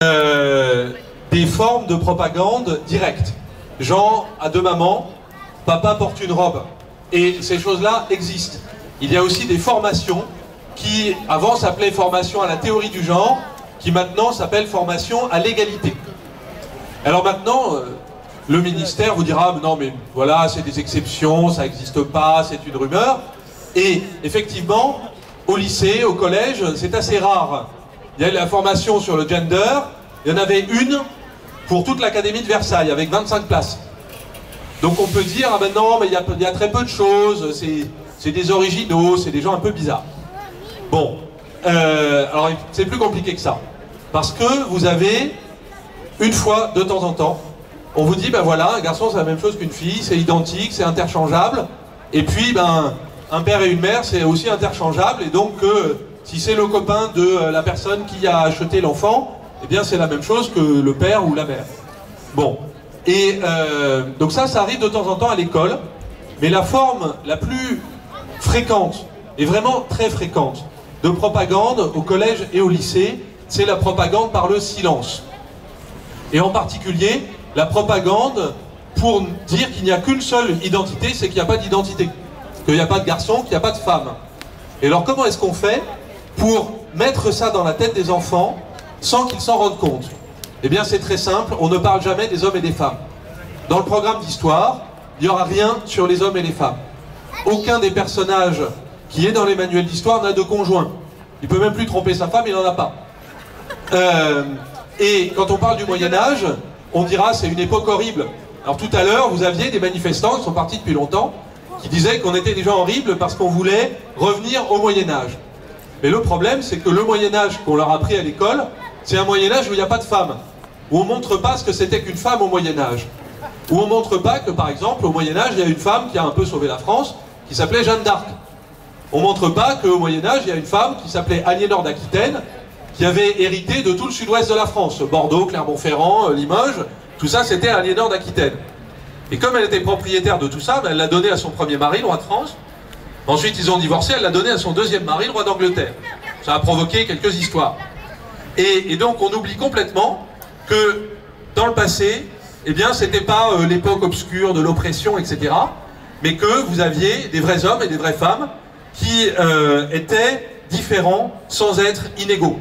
Des formes de propagande directe. Genre, à deux mamans, papa porte une robe. Et ces choses-là existent. Il y a aussi des formations qui, avant, s'appelaient formation à la théorie du genre, qui maintenant s'appellent formation à l'égalité. Alors maintenant, le ministère vous dira, non mais voilà, c'est des exceptions, ça n'existe pas, c'est une rumeur. Et effectivement, au lycée, au collège, c'est assez rare. Il y a la formation sur le gender, il y en avait une pour toute l'Académie de Versailles, avec 25 places. Donc on peut dire, ah ben non, mais il y a très peu de choses, c'est des originaux, c'est des gens un peu bizarres. Bon, alors c'est plus compliqué que ça. Parce que vous avez, une fois, de temps en temps, on vous dit, ben voilà, un garçon c'est la même chose qu'une fille, c'est identique, c'est interchangeable. Et puis, ben, un père et une mère, c'est aussi interchangeable. Et donc, si c'est le copain de la personne qui a acheté l'enfant, eh bien c'est la même chose que le père ou la mère. Bon. Et donc ça arrive de temps en temps à l'école. Mais la forme la plus fréquente, et vraiment très fréquente, de propagande au collège et au lycée, c'est la propagande par le silence. Et en particulier, la propagande pour dire qu'il n'y a qu'une seule identité, c'est qu'il n'y a pas d'identité. Qu'il n'y a pas de garçon, qu'il n'y a pas de femme. Et alors comment est-ce qu'on fait pour mettre ça dans la tête des enfants sans qu'ils s'en rendent compte? Eh bien c'est très simple, on ne parle jamais des hommes et des femmes. Dans le programme d'histoire, il n'y aura rien sur les hommes et les femmes. Aucun des personnages qui est dans les manuels d'histoire n'a de conjoint. Il peut même plus tromper sa femme, il n'en a pas. Et quand on parle du Moyen-Âge, on dira c'est une époque horrible. Alors tout à l'heure, vous aviez des manifestants qui sont partis depuis longtemps, qui disaient qu'on était des gens horribles parce qu'on voulait revenir au Moyen-Âge. Mais le problème, c'est que le Moyen-Âge qu'on leur a appris à l'école, c'est un Moyen-Âge où il n'y a pas de femme. Où on ne montre pas ce que c'était qu'une femme au Moyen-Âge. Où on ne montre pas que, par exemple, au Moyen-Âge, il y a une femme qui a un peu sauvé la France, qui s'appelait Jeanne d'Arc. On ne montre pas qu'au Moyen-Âge, il y a une femme qui s'appelait Aliénor d'Aquitaine, qui avait hérité de tout le sud-ouest de la France. Bordeaux, Clermont-Ferrand, Limoges, tout ça, c'était Aliénor d'Aquitaine. Et comme elle était propriétaire de tout ça, ben, elle l'a donné à son premier mari, le roi de France. Ensuite, ils ont divorcé, elle l'a donné à son deuxième mari, le roi d'Angleterre. Ça a provoqué quelques histoires. Et donc, on oublie complètement que, dans le passé, eh bien, c'était pas l'époque obscure de l'oppression, etc., mais que vous aviez des vrais hommes et des vraies femmes qui étaient différents sans être inégaux.